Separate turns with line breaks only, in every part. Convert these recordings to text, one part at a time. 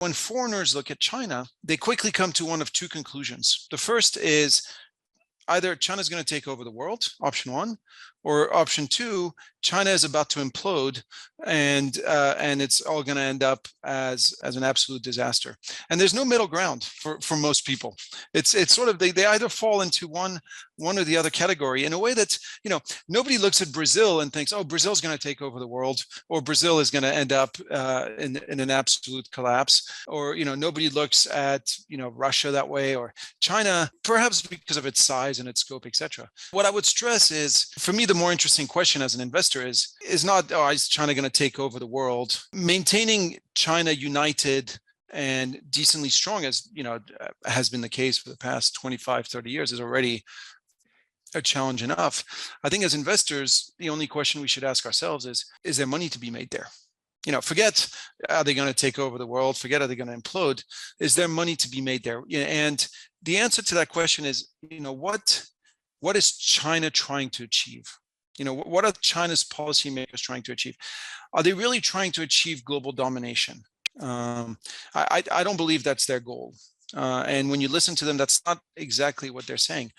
when foreigners look at China, they quickly come to one of two conclusions. The first is either China's going to take over the world, option one, or option two, China is about to implode, and it's all going to end up as an absolute disaster. And there's no middle ground for most people. It's sort of they either fall into one or the other category in a way that, nobody looks at Brazil and thinks, oh, Brazil's going to take over the world, or Brazil is going to end up in an absolute collapse, or nobody looks at Russia that way, or China, perhaps because of its size and its scope, etc. What I would stress is, for me, the more interesting question as an investor is not, is China going to take over the world? Maintaining China united and decently strong, as has been the case for the past 25, 30 years, is already a challenge enough. I think as investors, the only question we should ask ourselves is there money to be made there? Forget, are they going to take over the world? Forget, are they going to implode? Is there money to be made there? And the answer to that question is, what is China trying to achieve? What are China's policymakers trying to achieve? Are they really trying to achieve global domination? I don't believe that's their goal. And when you listen to them, that's not exactly what they're saying.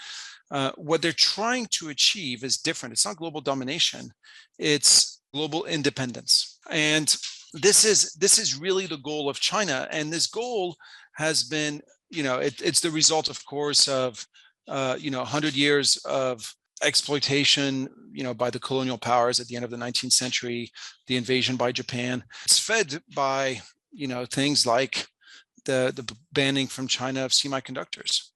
What they're trying to achieve is different. It's not global domination. It's global independence. And this is really the goal of China. And this goal has been, it's the result, of course, of 100 years of exploitation, by the colonial powers at the end of the 19th century, the invasion by Japan. It's fed by, things like the banning from China of semiconductors.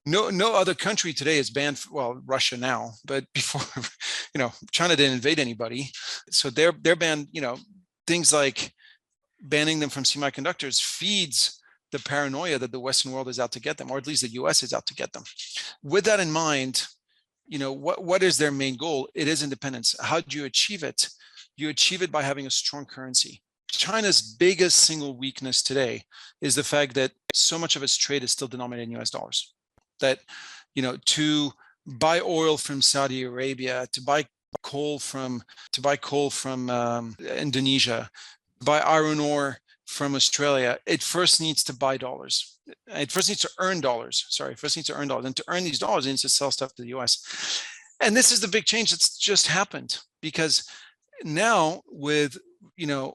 No other country today is banned. Well, Russia now, but before, China didn't invade anybody, so they're banned. Things like banning them from semiconductors feeds the paranoia that the Western world is out to get them, or at least the US is out to get them. With that in mind, what is their main goal? It is independence. How do you achieve it? You achieve it by having a strong currency. China's biggest single weakness today is the fact that so much of its trade is still denominated in US dollars. That, to buy oil from Saudi Arabia, to buy coal from Indonesia, to buy iron ore from Australia, it first needs to buy dollars. It first needs to earn dollars. And to earn these dollars, it needs to sell stuff to the US. And this is the big change that's just happened, because now with,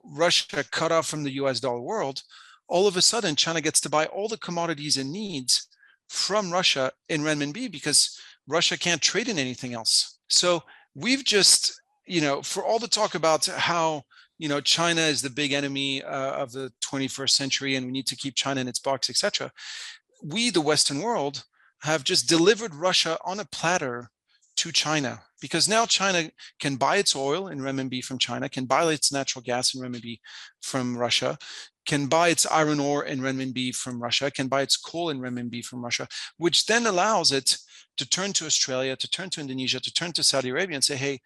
Russia cut off from the US dollar world, all of a sudden China gets to buy all the commodities it needs from Russia in renminbi, because Russia can't trade in anything else. So we've just, for all the talk about how China is the big enemy of the 21st century, and we need to keep China in its box, etc. We, the Western world, have just delivered Russia on a platter to China, because now China can buy its oil in renminbi from China, can buy its natural gas in renminbi from Russia, can buy its iron ore in renminbi from Russia, can buy its coal in renminbi from Russia, which then allows it to turn to Australia, to turn to Indonesia, to turn to Saudi Arabia and say, hey,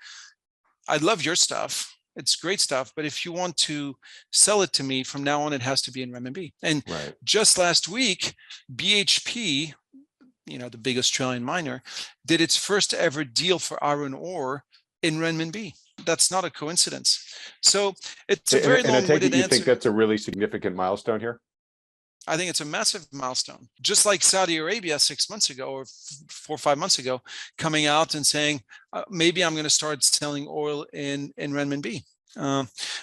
I love your stuff. It's great stuff, but if you want to sell it to me from now on, it has to be in renminbi. And just last week, BHP, the big Australian miner, did its first ever deal for iron ore in renminbi. That's not a coincidence. So it's a very long-winded answer.
You think that's a really significant milestone here?
I think it's a massive milestone. Just like Saudi Arabia 6 months ago, or 4 or 5 months ago, coming out and saying, maybe I'm going to start selling oil in renminbi.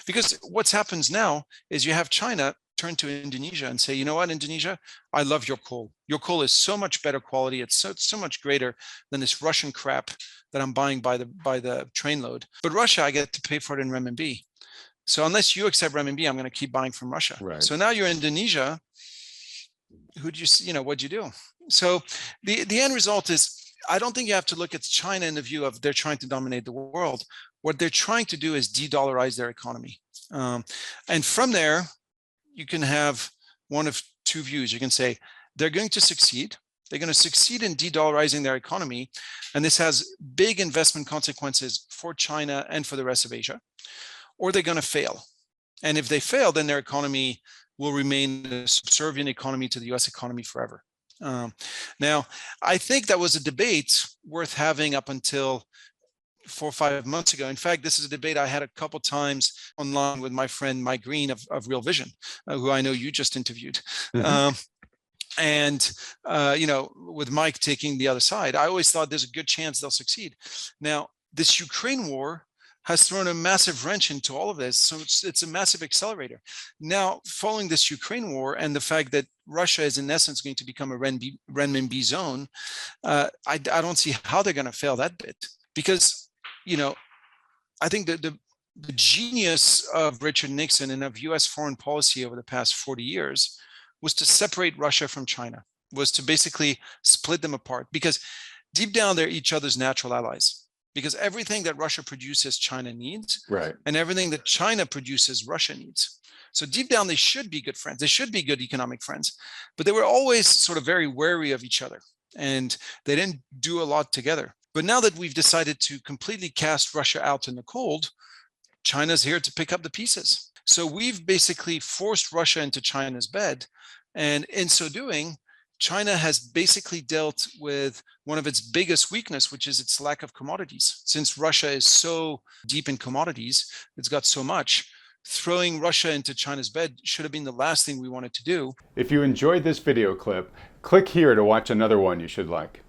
Because what's happens now is you have China turn to Indonesia and say, you know what, Indonesia, I love your coal. Your coal is so much better quality. It's so much greater than this Russian crap that I'm buying by the trainload. But Russia, I get to pay for it in renminbi. So unless you accept renminbi, I'm going to keep buying from Russia.
Right.
So now you're Indonesia. What'd you do? So the end result is, I don't think you have to look at China in the view of they're trying to dominate the world. What they're trying to do is de-dollarize their economy. And from there, you can have one of two views. You can say they're going to succeed. They're going to succeed in de-dollarizing their economy. And this has big investment consequences for China and for the rest of Asia. Or they're going to fail. And if they fail, then their economy will remain a subservient economy to the US economy forever. Now, I think that was a debate worth having up until 4 or 5 months ago. In fact, this is a debate I had a couple times online with my friend Mike Green of Wealthion, who I know you just interviewed. And with Mike taking the other side, I always thought there's a good chance they'll succeed. Now, this Ukraine war has thrown a massive wrench into all of this, so it's a massive accelerator. Now, following this Ukraine war and the fact that Russia is in essence going to become a renminbi zone, I don't see how they're going to fail that bit, because I think that the genius of Richard Nixon and of U.S. foreign policy over the past 40 years was to separate Russia from China, was to basically split them apart, because deep down they're each other's natural allies, because everything that Russia produces, China needs,
Right.
and everything that China produces, Russia needs. So deep down, they should be good friends. They should be good economic friends, but they were always sort of very wary of each other, and they didn't do a lot together. But now that we've decided to completely cast Russia out in the cold, China's here to pick up the pieces. So we've basically forced Russia into China's bed. And in so doing, China has basically dealt with one of its biggest weakness, which is its lack of commodities. Since Russia is so deep in commodities, it's got so much, throwing Russia into China's bed should have been the last thing we wanted to do.
If you enjoyed this video clip, click here to watch another one you should like.